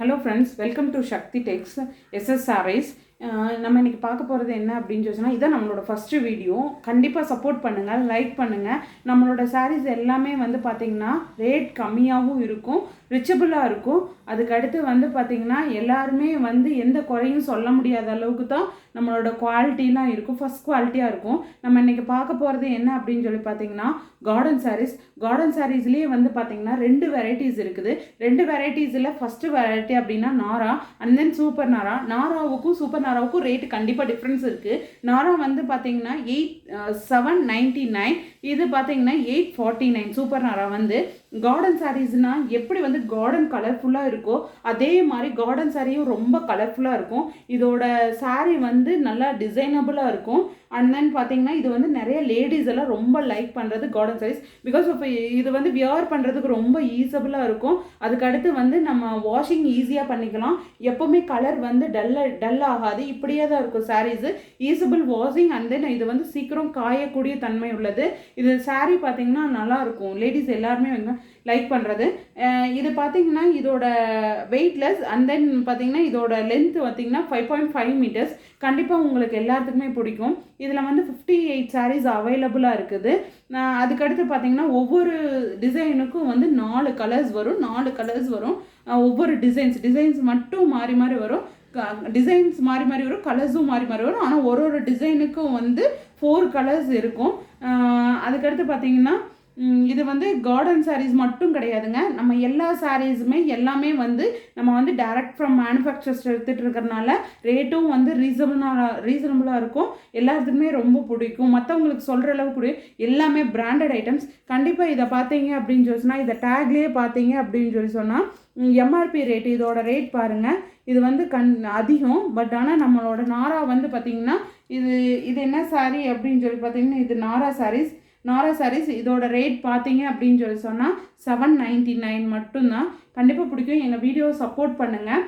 Hello friends, welcome to Shakti Techs SS Sarees. நம்ம இன்னைக்கு பார்க்க போகிறது என்ன அப்படின்னு சொன்னால் இதான் நம்மளோட ஃபஸ்ட்டு வீடியோ. கண்டிப்பாக சப்போர்ட் பண்ணுங்கள், லைக் பண்ணுங்கள். நம்மளோட சாரீஸ் எல்லாமே வந்து பார்த்திங்கன்னா ரேட் கம்மியாகவும் இருக்கும், ரிச்சபிளாக இருக்கும். அதுக்கடுத்து வந்து பார்த்திங்கன்னா எல்லாருமே வந்து எந்த குறையும் சொல்ல முடியாத அளவுக்கு தான் நம்மளோட குவாலிட்டிலாம் இருக்கும், ஃபஸ்ட் குவாலிட்டியாக இருக்கும். நம்ம இன்றைக்கி பார்க்க போகிறது என்ன அப்படின்னு சொல்லி பார்த்திங்கன்னா கார்டன் சாரீஸ். கார்டன் சாரீஸ்லேயே வந்து பார்த்திங்கன்னா 2 வெரைட்டிஸ் இருக்குது. 2 வெரைட்டிஸில் ஃபஸ்ட்டு வெரைட்டி அப்படின்னா Nara and then super Nara. நாராவுக்கும் சூப்பர் நாராவுக்கும் ரேட்டு கண்டிப்பாக டிஃப்ரென்ஸ் இருக்குது. நாரா வந்து பார்த்தீங்கன்னா 799, இது பார்த்தீங்கன்னா 849. சூப்பர் நாரா வந்து கார்டன் சாரீஸ்னால் எப்படி வந்து கார்டன் கலர்ஃபுல்லாக இருக்கோ அதே மாதிரி கார்டன் சாரியும் ரொம்ப கலர்ஃபுல்லாக இருக்கும். இதோட சாரீ வந்து நல்லா டிசைனபுளாக இருக்கும். அண்ட் தென் பார்த்தீங்கன்னா இது வந்து நிறைய லேடிஸ் எல்லாம் ரொம்ப லைக் பண்ணுறது கார்டன் சாரீஸ். பிகாஸ் ஆஃப் இது வந்து வியர் பண்ணுறதுக்கு ரொம்ப ஈஸபிளாக இருக்கும். அதுக்கடுத்து வந்து நம்ம வாஷிங் ஈஸியாக பண்ணிக்கலாம். எப்போவுமே கலர் வந்து டல் ஆகாது, இப்படியே தான் இருக்கும் சாரீஸு. ஈஸபிள் வாஷிங் அண்ட் தென் இது வந்து சீக்கிரம் காயக்கூடிய தன்மை உள்ளது. இது சாரீ பார்த்தீங்கன்னா நல்லாயிருக்கும், லேடிஸ் எல்லாருமே வந்து லைக் பண்ணுறது. இது பார்த்தீங்கன்னா இதோட வெயிட்லெஸ் அண்ட் தென் பார்த்தீங்கன்னா இதோட லென்த்து பார்த்தீங்கன்னா 5.5 மீட்டர்ஸ். கண்டிப்பாக உங்களுக்கு எல்லாத்துக்குமே பிடிக்கும். இதில் வந்து 58 சாரீஸ் அவைலபிளாக இருக்குது. அதுக்கடுத்து பார்த்தீங்கன்னா ஒவ்வொரு டிசைனுக்கும் வந்து 4 கலர்ஸ் வரும். ஒவ்வொரு டிசைன்ஸ் மட்டும் மாறி மாறி வரும். டிசைன்ஸ் மாறி மாறி வரும், கலர்ஸும் மாறி மாறி வரும். ஆனால் ஒரு டிசைனுக்கும் வந்து 4 கலர்ஸ் இருக்கும். அதுக்கடுத்து பார்த்தீங்கன்னா இது வந்து கார்டன் சாரீஸ் மட்டும் கிடையாதுங்க. நம்ம எல்லா சாரீஸுமே எல்லாமே வந்து நம்ம வந்து டைரக்ட் ஃப்ரம் மேனுஃபேக்சர்ஸ் எடுத்துகிட்டு இருக்கிறனால ரேட்டும் வந்து ரீசனபுளாக இருக்கும். எல்லாத்துக்குமே ரொம்ப பிடிக்கும், மற்றவங்களுக்கு சொல்கிற அளவுக்கு கூட எல்லாமே பிராண்டட் ஐட்டம்ஸ். கண்டிப்பாக இதை பார்த்தீங்க அப்படின்னு சொல்லி சொன்னால், இதை டேக்லேயே பார்த்தீங்க அப்படின்னு சொன்னால் எம்ஆர்பி ரேட், இதோட ரேட் பாருங்கள். இது வந்து அதிகம். பட் ஆனால் நம்மளோட நாரா வந்து பார்த்திங்கன்னா இது என்ன சாரீ அப்படின்னு சொல்லி பார்த்தீங்கன்னா இது நாரா சாரீஸ். இதோட ரேட் பார்த்தீங்க அப்படின்னு சொல்லி சொன்னால் 799 மட்டும்தான். கண்டிப்பாக பிடிக்கும். எங்கள் வீடியோ சப்போர்ட் பண்ணுங்கள்.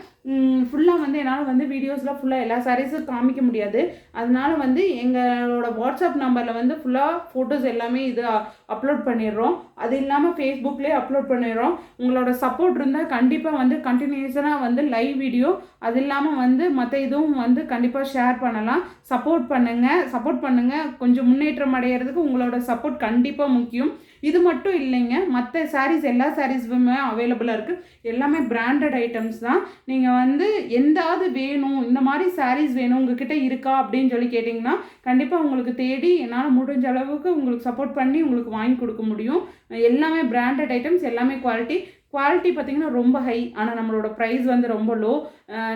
ஃபுல்லாக வந்து என்னால் வந்து வீடியோஸில் ஃபுல்லாக எல்லா சாரீஸும் காமிக்க முடியாது. அதனால வந்து எங்களோட வாட்ஸ்அப் நம்பரில் வந்து ஃபுல்லாக ஃபோட்டோஸ் எல்லாமே இது அப்லோட் பண்ணிடுறோம். அது இல்லாமல் ஃபேஸ்புக்லேயே அப்லோட் பண்ணிடுறோம். உங்களோட சப்போர்ட் இருந்தால் கண்டிப்பாக வந்து கண்டினியூஸனாக வந்து லைவ் வீடியோ, அது இல்லாமல் வந்து மற்ற இதுவும் வந்து கண்டிப்பாக ஷேர் பண்ணலாம். சப்போர்ட் பண்ணுங்கள். கொஞ்சம் முன்னேற்றம் அடைகிறதுக்கு உங்களோட சப்போர்ட் கண்டிப்பாக முக்கியம். இது மட்டும் இல்லைங்க, மற்ற சாரீஸ் எல்லா சாரீஸுமே அவைலபிளாக இருக்குது. எல்லாமே பிராண்டட் ஐட்டம்ஸ் தான். நீங்கள் வந்து எந்தாவது வேணும், இந்த மாதிரி சாரீஸ் வேணும் உங்ககிட்ட இருக்கா அப்படின்னு சொல்லி கேட்டிங்கன்னா கண்டிப்பாக உங்களுக்கு தேடி என்னால் முடிஞ்ச அளவுக்கு உங்களுக்கு சப்போர்ட் பண்ணி உங்களுக்கு வாங்கி கொடுக்க முடியும். எல்லாமே பிராண்டட் ஐட்டம்ஸ், எல்லாமே குவாலிட்டி பார்த்திங்கன்னா ரொம்ப ஹை. ஆனால் நம்மளோட ப்ரைஸ் வந்து ரொம்ப லோ.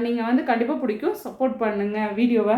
நீங்கள் வந்து கண்டிப்பாக பிடிக்கும். சப்போர்ட் பண்ணுங்கள் வீடியோவை.